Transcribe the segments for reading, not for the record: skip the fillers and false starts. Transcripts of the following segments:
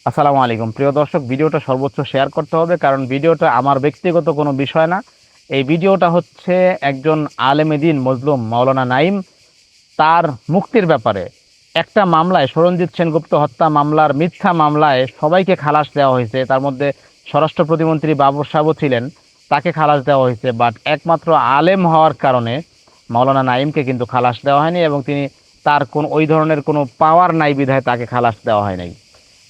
আসসালামু আলাইকুম প্রিয় দর্শক, ভিডিওটা সর্বোচ্চ শেয়ার করতে হবে কারণ ভিডিওটা আমার ব্যক্তিগত কোনো বিষয় না। এই ভিডিওটা হচ্ছে একজন আলেমে দ্বীন মজলুম মাওলানা নাঈম তার মুক্তির ব্যাপারে। একটা মামলায়, সরঞ্জিত সেনগুপ্ত হত্যা মামলার মিথ্যা মামলায় সবাইকে খালাস দেওয়া হয়েছে, তার মধ্যে স্বরাষ্ট্র প্রতিমন্ত্রী বাবর সাহেবও ছিলেন, তাকে খালাস দেওয়া হয়েছে। বাট একমাত্র আলেম হওয়ার কারণে মাওলানা নাঈমকে কিন্তু খালাস দেওয়া হয়নি, এবং তিনি তার কোন ওই ধরনের কোনো পাওয়ার নাই বিধায় তাকে খালাস দেওয়া হয় নাই।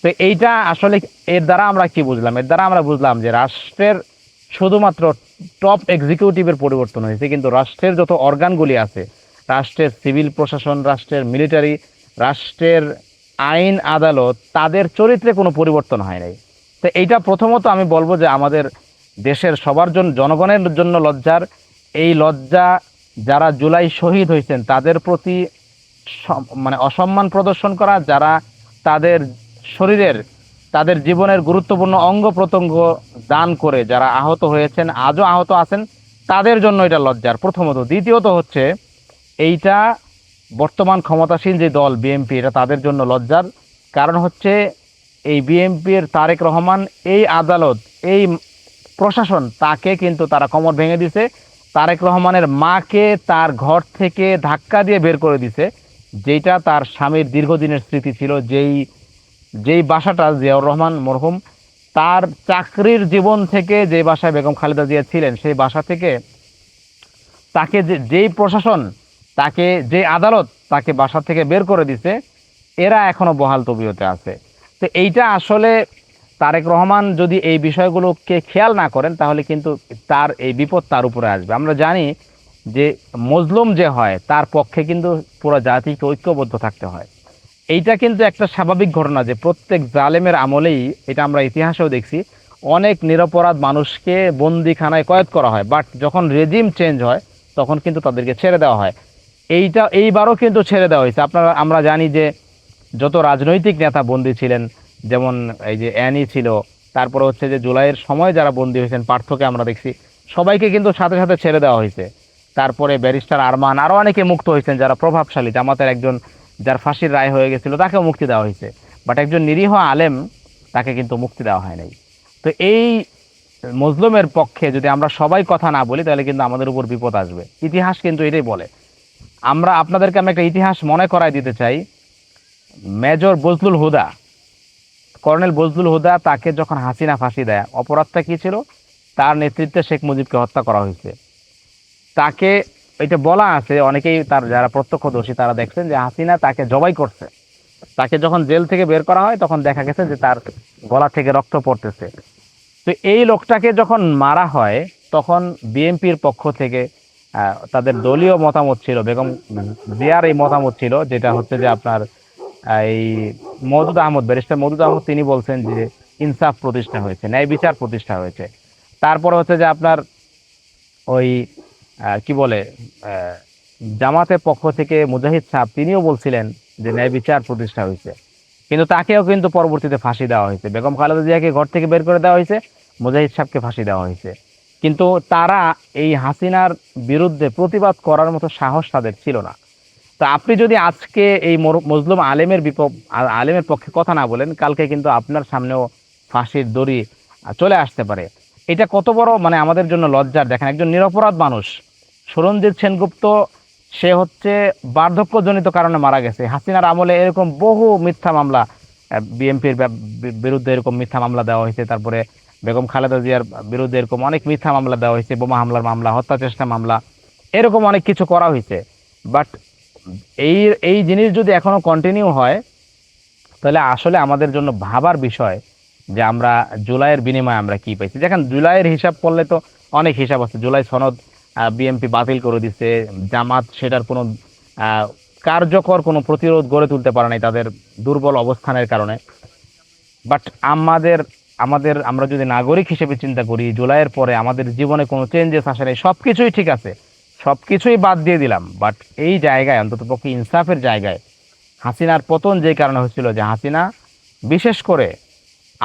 তো এইটা আসলে এর দ্বারা আমরা কি বুঝলাম? এর দ্বারা আমরা বুঝলাম যে রাষ্ট্রের শুধুমাত্র টপ এক্সিকিউটিভের পরিবর্তন হয়েছে, কিন্তু রাষ্ট্রের যত অর্গানগুলি আছে, রাষ্ট্রের সিভিল প্রশাসন, রাষ্ট্রের মিলিটারি, রাষ্ট্রের আইন আদালত, তাদের চরিত্রে কোনো পরিবর্তন হয় নাই। তো এইটা প্রথমত আমি বলবো যে আমাদের দেশের সবার জন্য, জনগণের জন্য লজ্জার। এই লজ্জা যারা জুলাই শহীদ হয়েছেন তাদের প্রতি মানে অসম্মান প্রদর্শন করা, যারা তাদের শরীরের, তাদের জীবনের গুরুত্বপূর্ণ অঙ্গ প্রত্যঙ্গ দান করে যারা আহত হয়েছেন, আজও আহত আছেন, তাদের জন্য এটা লজ্জার প্রথমত। দ্বিতীয়ত হচ্ছে এইটা বর্তমান ক্ষমতাসীন যে দল বিএনপি, এটা তাদের জন্য লজ্জার। কারণ হচ্ছে এই বিএনপির তারেক রহমান, এই আদালত, এই প্রশাসন, তাকে কিন্তু তারা কোমর ভেঙে দিছে। তারেক রহমানের মাকে তার ঘর থেকে ধাক্কা দিয়ে বের করে দিছে, যেটা তার স্বামীর দীর্ঘদিনের স্মৃতি ছিল। যেই যেই বাসাটা জিয়াউর রহমান মরহুম তার চাকরির জীবন থেকে, যে বাসায় বেগম খালেদা জিয়া ছিলেন, সেই বাসা থেকে তাকে যেই প্রশাসন, তাকে যে আদালত তাকে বাসা থেকে বের করে দিছে, এরা এখনো বহাল তবিয়তে আছে। তো এইটা আসলে তারেক রহমান যদি এই বিষয়গুলোকে খেয়াল না করেন, তাহলে কিন্তু তার এই বিপদ তার উপরে আসবে। আমরা জানি যে মজলুম যে হয় তার পক্ষে কিন্তু পুরো জাতিকে ঐক্যবদ্ধ থাকতে হয়। এইটা কিন্তু একটা স্বাভাবিক ঘটনা যে প্রত্যেক জালেমের আমলেই, এটা আমরা ইতিহাসেও দেখছি, অনেক নিরপরাধ মানুষকে বন্দিখানায় কয়েদ করা হয়, বাট যখন রেজিম চেঞ্জ হয় তখন কিন্তু তাদেরকে ছেড়ে দেওয়া হয়। এইবারও কিন্তু ছেড়ে দেওয়া হয়েছে। আমরা জানি যে যত রাজনৈতিক নেতা বন্দী ছিলেন, যেমন এই যে অ্যানি ছিল, তারপরে হচ্ছে যে জুলাইয়ের সময় যারা বন্দী হয়েছেন, পার্থকে আমরা দেখছি, সবাইকে কিন্তু সাথে সাথে ছেড়ে দেওয়া হয়েছে। তারপরে ব্যারিস্টার আরমান, আরও অনেকে মুক্ত হয়েছেন যারা প্রভাবশালী, জামাতের একজন যার ফাঁসির রায় হয়ে গেছিল তাকেও মুক্তি দেওয়া হয়েছে। বাট একজন নিরীহ আলেম, তাকে কিন্তু মুক্তি দেওয়া হয় নাই। তো এই মজলুমের পক্ষে যদি আমরা সবাই কথা না বলি, তাহলে কিন্তু আমাদের উপর বিপদ আসবে। ইতিহাস কিন্তু এটাই বলে। আপনাদেরকে আমি একটা ইতিহাস মনে করায় দিতে চাই। মেজর বজলুল হুদা, কর্নেল বজলুল হুদা, তাকে যখন হাসিনা ফাঁসি দেয়, অপরাধটা কি ছিল? তার নেতৃত্বে শেখ মুজিবকে হত্যা করা হয়েছে। তাকে, এটা বলা আছে, অনেকেই তার যারা প্রত্যক্ষদর্শী তারা দেখছেন যে হাসিনা তাকে জবাই করছে। তাকে যখন জেল থেকে বের করা হয় তখন দেখা গেছে যে তার গলা থেকে রক্ত পড়তেছে। তো এই লোকটাকে যখন মারা হয়, তখন বিএনপির পক্ষ থেকে তাদের দলীয় মতামত ছিল, বেগম জিয়ার এই মতামত ছিল, যেটা হচ্ছে যে আপনার এই মওদুদ আহমদ, ব্যারিস্টার মওদুদ আহমদ, তিনি বলছেন যে ইনসাফ প্রতিষ্ঠা হয়েছে, ন্যায় বিচার প্রতিষ্ঠা হয়েছে। তারপর হচ্ছে যে আপনার ওই কি বলে, আহ, জামাতের পক্ষ থেকে মুজাহিদ সাহেব, তিনিও বলছিলেন যে ন্যায় বিচার প্রতিষ্ঠা হয়েছে। কিন্তু তাকেও কিন্তু পরবর্তীতে ফাঁসি দেওয়া হয়েছে। বেগম খালেদা জিয়াকে ঘর থেকে বের করে দেওয়া হয়েছে, মুজাহিদ সাহেবকে ফাঁসি দেওয়া হয়েছে। কিন্তু তারা এই হাসিনার বিরুদ্ধে প্রতিবাদ করার মতো সাহস তাদের ছিল না। তা আপনি যদি আজকে এই মজলুম আলেমের আলেমের পক্ষে কথা না বলেন, কালকে কিন্তু আপনার সামনেও ফাঁসির দড়ি চলে আসতে পারে। এটা কত বড় মানে আমাদের জন্য লজ্জার! দেখেন, একজন নিরপরাধ মানুষ, সরঞ্জিত সেনগুপ্ত, সে হচ্ছে বার্ধক্যজনিত কারণে মারা গেছে। হাসিনার আমলে এরকম বহু মিথ্যা মামলা, বিএনপির বিরুদ্ধে এরকম মিথ্যা মামলা দেওয়া হয়েছে। তারপরে বেগম খালেদা জিয়ার বিরুদ্ধে এরকম অনেক মিথ্যা মামলা দেওয়া হয়েছে, বোমা হামলার মামলা, হত্যা চেষ্টা মামলা, এরকম অনেক কিছু করা হয়েছে। বাট এই এই জিনিস যদি এখনো কন্টিনিউ হয়, তাহলে আসলে আমাদের জন্য ভাবার বিষয় যে আমরা জুলাইয়ের বিনিময়ে আমরা কি পাইছি। দেখেন, জুলাইয়ের হিসাব করলে তো অনেক হিসাব আছে। জুলাই সনদ বিএনপি বাতিল করে দিচ্ছে, জামাত সেটার কোনো কার্যকর কোনো প্রতিরোধ গড়ে তুলতে পারে নাই তাদের দুর্বল অবস্থানের কারণে। বাট আমাদের আমাদের আমরা যদি নাগরিক হিসেবে চিন্তা করি, জুলাইয়ের পরে আমাদের জীবনে কোনো চেঞ্জেস আসে নাই, সব কিছুই ঠিক আছে, সব কিছুই বাদ দিয়ে দিলাম, বাট এই জায়গায় অন্ততপক্ষে ইনসাফের জায়গায় হাসিনার পতন যে কারণে হয়েছিল, যে হাসিনা বিশেষ করে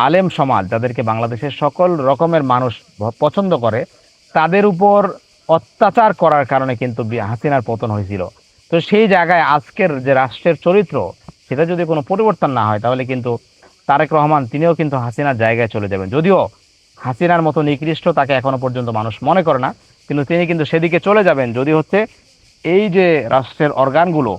আলেম সমাজ, যাদেরকে বাংলাদেশের সকল রকমের মানুষ পছন্দ করে, তাদের উপর অত্যাচার করার কারণে কিন্তু হাসিনার পতন হয়েছিল। তো সেই জায়গায় আজকের যে রাষ্ট্রের চরিত্র, সেটা যদি কোনো পরিবর্তন না হয়, তাহলে কিন্তু তারেক রহমান তিনিও কিন্তু হাসিনার জায়গায় চলে যাবেন, যদিও হাসিনার মতো নিকৃষ্ট তাকে এখনো পর্যন্ত মানুষ মনে করে না, কিন্তু তিনি কিন্তু সেদিকে চলে যাবেন যদি হচ্ছে এই যে রাষ্ট্রের অর্গানগুলো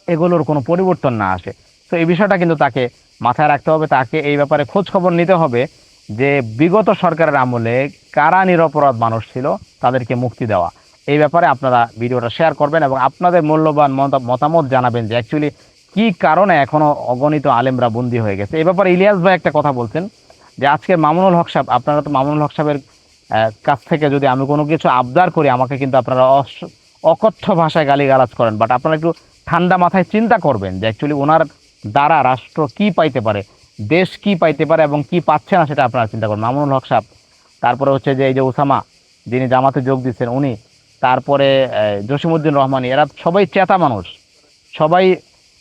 এগুলোর কোনো পরিবর্তন না আসে। তো এই বিষয়টা কিন্তু তাকে মাথায় রাখতে হবে, তাকে এই ব্যাপারে খোঁজ খবর নিতে হবে যে বিগত সরকারের আমলে কারা নিরপরাধ মানুষ ছিল তাদেরকে মুক্তি দেওয়া। এই ব্যাপারে আপনারা ভিডিওটা শেয়ার করবেন এবং আপনাদের মূল্যবান মতামত জানাবেন যে অ্যাকচুয়ালি কি কারণে এখনো অগণিত আলেমরা বন্দী হয়ে গেছে। এই ব্যাপারে ইলিয়াস ভাই একটা কথা বলছেন যে আজকে মামুনুল হক সাহেব, আপনারা তো মামুনুল হক সাহেবের কাছ থেকে যদি আমি কোনো কিছু আবদার করি আমাকে কিন্তু আপনারা অকথ্য ভাষায় গালিগালাজ করেন, বাট আপনারা একটু ঠান্ডা মাথায় চিন্তা করবেন যে অ্যাকচুয়ালি ওনার দ্বারা রাষ্ট্র কি পাইতে পারে, দেশ কি পাইতে পারে এবং কি পাচ্ছে না সেটা আপনারা চিন্তা করবেন। মামুনুল হক সাহেব, তারপরে হচ্ছে যে এই যে ওসামা যিনি জামাতে যোগ দিচ্ছেন উনি, তারপরে জসিমউদ্দিন রহমানী, এরা সবাই চেতা মানুষ, সবাই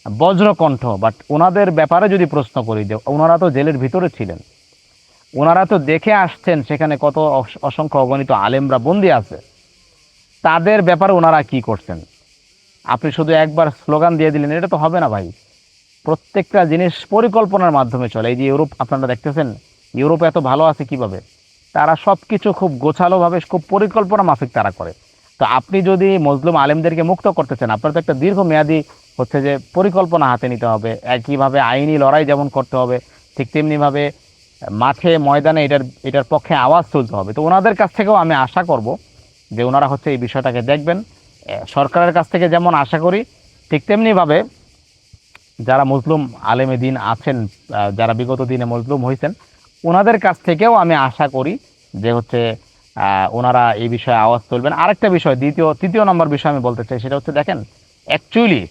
বজ্রকণ্ঠ, বাট ওনাদের ব্যাপারে যদি প্রশ্ন করি যে ওনারা তো জেলের ভিতরে ছিলেন, ওনারা তো দেখে আসছেন সেখানে কত অসংখ্য অগণিত আলেমরা বন্দী আছে, তাদের ব্যাপারে ওনারা কি করছেন? আপনি শুধু একবার স্লোগান দিয়ে দিলেন এটা তো হবে না ভাই। প্রত্যেকটা জিনিস পরিকল্পনার মাধ্যমে চলে। এই যে ইউরোপ আপনারা দেখতেছেন, ইউরোপ এত ভালো আছে কিভাবে, তারা সব কিছু খুব গোছালোভাবে খুব পরিকল্পনা মাফিক তারা করে। তো আপনি যদি মজলুম আলেমদেরকে মুক্ত করতে চান, আপনার তো একটা দীর্ঘমেয়াদী হচ্ছে যে পরিকল্পনা হাতে নিতে হবে। একইভাবে আইনি লড়াই যেমন করতে হবে, ঠিক তেমনিভাবে মাঠে ময়দানে এটার পক্ষে আওয়াজ তুলতে হবে। তো ওনাদের কাছ থেকেও আমি আশা করব যে ওনারা হচ্ছে এই বিষয়টাকে দেখবেন। সরকারের কাছ থেকে যেমন আশা করি, ঠিক তেমনিভাবে যারা মজলুম আলেমে দিন আছেন, যারা বিগত দিনে মজলুম হয়েছেন, ওনাদের কাছ থেকেও আমি আশা করি যে হচ্ছে ওনারা এই বিষয়ে আওয়াজ তুলবেন। আরেকটা বিষয়, তৃতীয় নম্বর বিষয় আমি বলতে চাই, সেটা হচ্ছে দেখেন অ্যাকচুয়ালি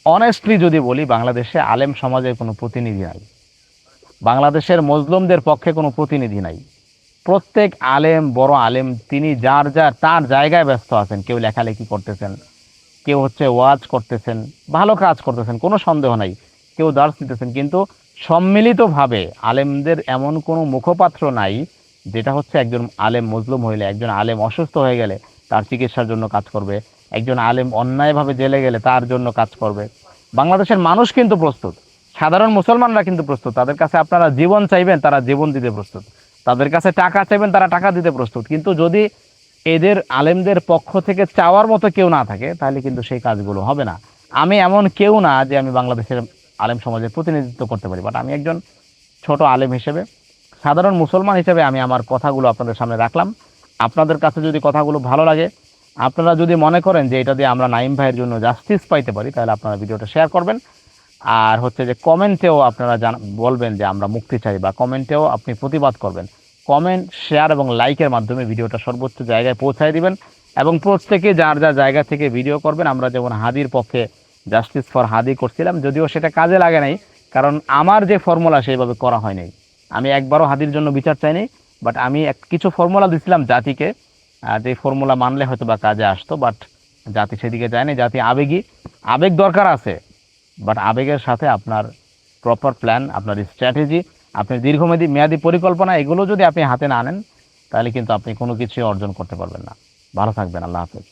অনেস্টলি যদি বলি, বাংলাদেশে আলেম সমাজের কোনো প্রতিনিধি নাই, বাংলাদেশের মজলুমদের পক্ষে কোনো প্রতিনিধি নাই। প্রত্যেক আলেম, বড় আলেম, তিনি যার তার জায়গায় ব্যস্ত আছেন। কেউ লেখালেখি করতেছেন, কেউ হচ্ছে ওয়াজ করতেছেন, ভালো কাজ করতেছেন, কোনো সন্দেহ নাই, কেউ দার্স দিতেছেন, কিন্তু সম্মিলিতভাবে আলেমদের এমন কোনো মুখপাত্র নাই যেটা হচ্ছে একজন আলেম মজলুম হইলে, একজন আলেম অসুস্থ হয়ে গেলে তার চিকিৎসার জন্য কাজ করবে, একজন আলেম অন্যায়ভাবে জেলে গেলে তার জন্য কাজ করবে। বাংলাদেশের মানুষ কিন্তু প্রস্তুত, সাধারণ মুসলমানরা কিন্তু প্রস্তুত। তাদের কাছে আপনারা জীবন চাইবেন, তারা জীবন দিতে প্রস্তুত। তাদের কাছে টাকা চাইবেন, তারা টাকা দিতে প্রস্তুত। কিন্তু যদি এদের আলেমদের পক্ষ থেকে চাওয়ার মতো কেউ না থাকে তাহলে কিন্তু সেই কাজগুলো হবে না। আমি এমন কেউ না যে আমি বাংলাদেশের আলেম সমাজের প্রতিনিধিত্ব করতে পারি, বাট আমি একজন ছোট আলেম হিসেবে, সাধারণ মুসলমান হিসেবে আমি আমার কথাগুলো আপনাদের সামনে রাখলাম। আপনাদের কাছে যদি কথাগুলো ভালো লাগে, আপনারা যদি মনে করেন যে এটা দিয়ে আমরা নাইম ভাইয়ের জন্য জাস্টিস পাইতে পারি, তাহলে আপনারা ভিডিওটা শেয়ার করবেন। আর হচ্ছে যে কমেন্টেও আপনারা বলবেন যে আমরা মুক্তি চাই, বা কমেন্টেও আপনি প্রতিবাদ করবেন। কমেন্ট, শেয়ার এবং লাইকের মাধ্যমে ভিডিওটা সর্বোচ্চ জায়গায় পৌঁছায় দিবেন এবং প্রত্যেকে যার যার জায়গা থেকে ভিডিও করবেন। আমরা যেমন হাদির পক্ষে জাস্টিস ফর হাদি করছিলাম, যদিও সেটা কাজে লাগে নাই, কারণ আমার যে ফর্মুলা সেইভাবে করা হয় নাই। আমি একবারও হাদির জন্য বিচার চাইনি, বাট আমি কিছু ফর্মুলা দিছিলাম জাতিকে, যে ফর্মুলা মানলে হয়তো বা কাজে আসতো, বাট জাতি সেদিকে যায়নি। জাতি আবেগী, আবেগ দরকার আছে, বাট আবেগের সাথে আপনার প্রপার প্ল্যান, আপনার স্ট্র্যাটেজি, আপনার দীর্ঘমেয়াদী মেয়াদী পরিকল্পনা, এগুলো যদি আপনি হাতে না আনেন তাহলে কিন্তু আপনি কোনো কিছুই অর্জন করতে পারবেন না। ভালো থাকবেন, আল্লাহ হাফেজ।